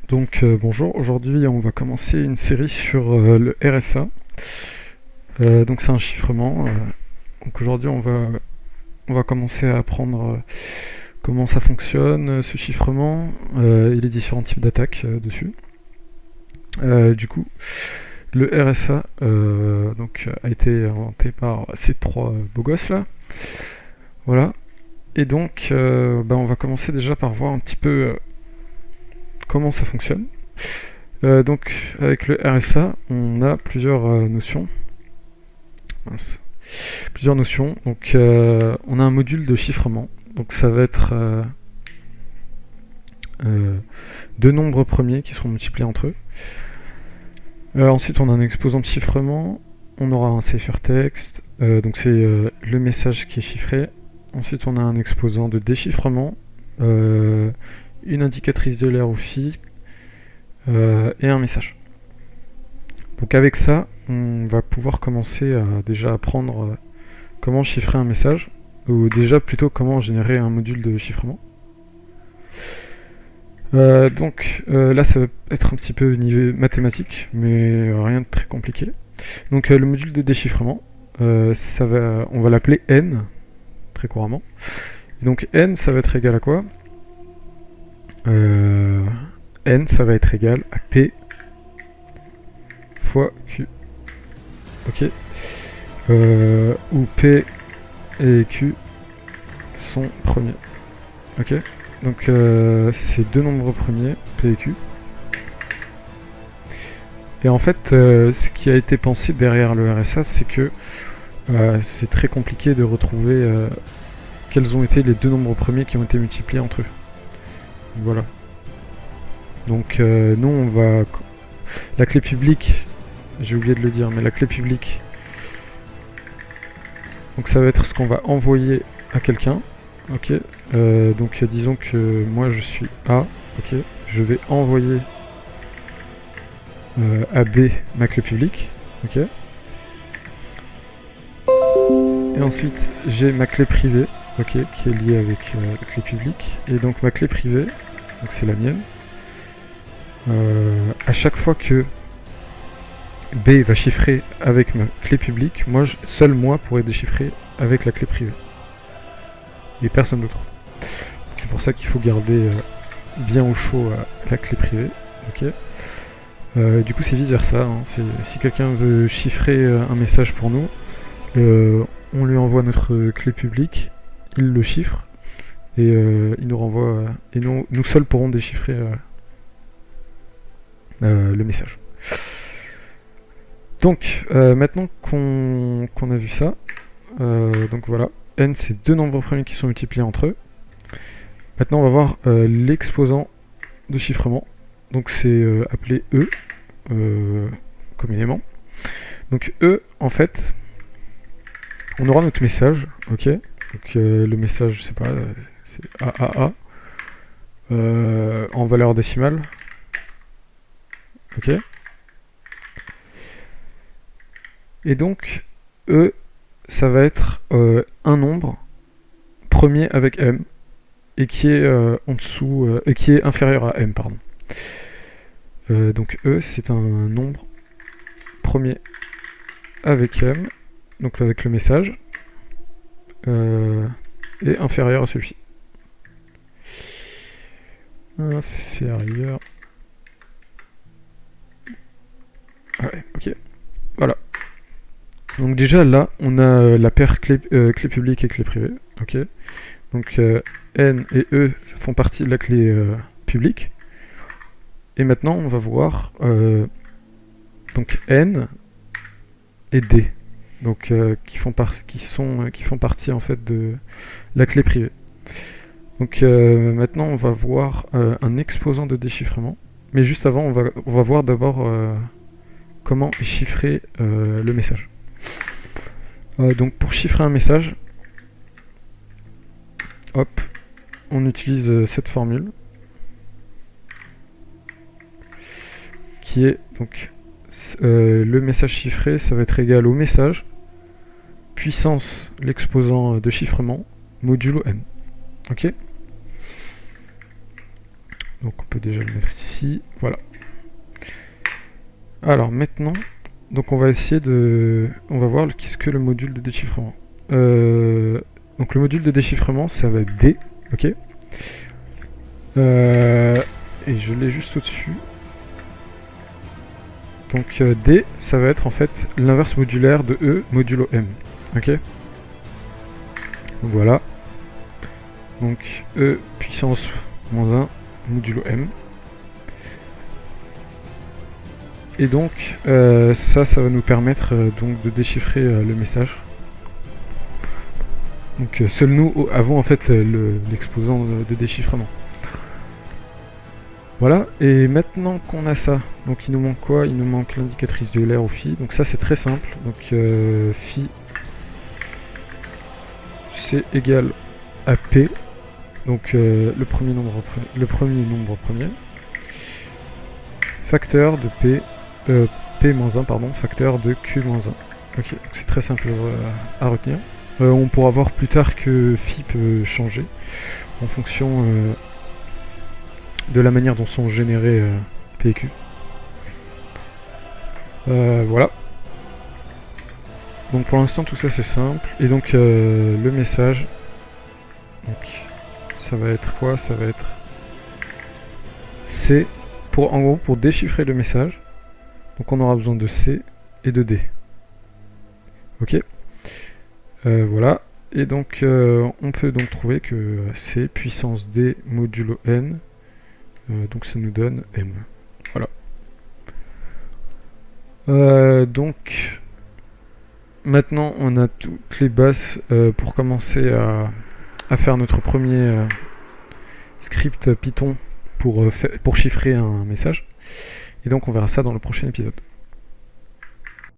Donc bonjour, aujourd'hui on va commencer une série sur le RSA. Donc c'est un chiffrement. Donc aujourd'hui on va commencer à apprendre comment ça fonctionne, ce chiffrement, et les différents types d'attaques dessus. Du coup, le RSA a été inventé par ces trois beaux gosses là. Voilà. Et donc on va commencer déjà par voir un petit peu comment ça fonctionne. Donc avec le RSA, on a plusieurs notions. Plusieurs notions. Donc on a un module de chiffrement. Donc ça va être deux nombres premiers qui seront multipliés entre eux. Ensuite on a un exposant de chiffrement. On aura un ciphertext. Donc c'est le message qui est chiffré. Ensuite on a un exposant de déchiffrement. Une indicatrice de l'air ou phi. Et un message. Donc avec ça, on va pouvoir commencer à déjà apprendre comment chiffrer un message, ou déjà plutôt comment générer un module de chiffrement. Là ça va être un petit peu niveau mathématique, mais rien de très compliqué. Donc le module de déchiffrement, on va l'appeler n, très couramment. Et donc n ça va être égal à quoi? N ça va être égal à P fois Q. Ok. Où P et Q sont premiers. Ok. Donc c'est deux nombres premiers, P et Q. Et en fait, ce qui a été pensé derrière le RSA, c'est que c'est très compliqué de retrouver quels ont été les deux nombres premiers qui ont été multipliés entre eux. Voilà. Donc nous on va... La clé publique, j'ai oublié de le dire, mais la clé publique, donc ça va être ce qu'on va envoyer à quelqu'un. Ok. Donc disons que moi je suis A. Ok. Je vais envoyer à B ma clé publique. Ok. Et ensuite j'ai ma clé privée. Ok. Qui est liée avec la clé publique. Et donc ma clé privée, donc c'est la mienne. À chaque fois que B va chiffrer avec ma clé publique, seul moi pourrais déchiffrer avec la clé privée. Et personne d'autre. C'est pour ça qu'il faut garder bien au chaud la clé privée. Ok. Du coup c'est vice versa. Hein. Si quelqu'un veut chiffrer un message pour nous, on lui envoie notre clé publique, il le chiffre, et il nous renvoie, et nous seuls pourrons déchiffrer le message. Donc maintenant qu'on a vu ça, donc voilà, n c'est deux nombres premiers qui sont multipliés entre eux. Maintenant on va voir l'exposant de chiffrement, donc c'est appelé E communément. Donc E en fait, on aura notre message, ok. Donc le message, je sais pas, c'est AAA en valeur décimale, ok. Et donc, E, ça va être un nombre premier avec M et qui est en dessous, et qui est inférieur à M, pardon. Donc E, c'est un nombre premier avec M, donc avec le message, et inférieur à celui-ci. Inférieur. Ah ouais, ok. Voilà. Donc déjà là, on a la paire clé publique et clé privée. Ok. Donc N et E font partie de la clé publique. Et maintenant, on va voir donc N et D, donc qui font partie en fait de la clé privée. Donc maintenant, on va voir un exposant de déchiffrement. Mais juste avant, on va voir d'abord comment chiffrer le message. Donc pour chiffrer un message, hop, on utilise cette formule qui est donc le message chiffré, ça va être égal au message puissance l'exposant de chiffrement modulo n. Ok. Donc on peut déjà le mettre ici. Voilà. Alors maintenant, donc on va essayer de... On va voir qu'est-ce que le module de déchiffrement. Donc le module de déchiffrement, ça va être D. Ok. Et je l'ai juste au-dessus. Donc D, ça va être en fait l'inverse modulaire de E modulo M. Ok. Donc voilà. Donc E puissance moins 1 modulo M. Et donc ça va nous permettre donc de déchiffrer le message. Donc seul nous avons en fait l'exposant de déchiffrement. Voilà, et maintenant qu'on a ça, donc il nous manque quoi? Il nous manque l'indicatrice de l'air au phi. Donc ça c'est très simple. Donc phi c'est égal à P. Donc le premier nombre premier. Facteur de P. P-1, pardon, facteur de Q-1. Ok, c'est très simple à retenir. On pourra voir plus tard que phi peut changer en fonction de la manière dont sont générés P et Q. Voilà. Donc pour l'instant tout ça c'est simple. Et donc le message, donc, ça va être quoi? Ça va être C, en gros pour déchiffrer le message. Donc on aura besoin de C et de D. Ok. Voilà. Et donc on peut donc trouver que C puissance D modulo N. Donc ça nous donne M. Voilà. Donc maintenant on a toutes les bases pour commencer à faire notre premier script Python pour chiffrer un message. Et donc on verra ça dans le prochain épisode.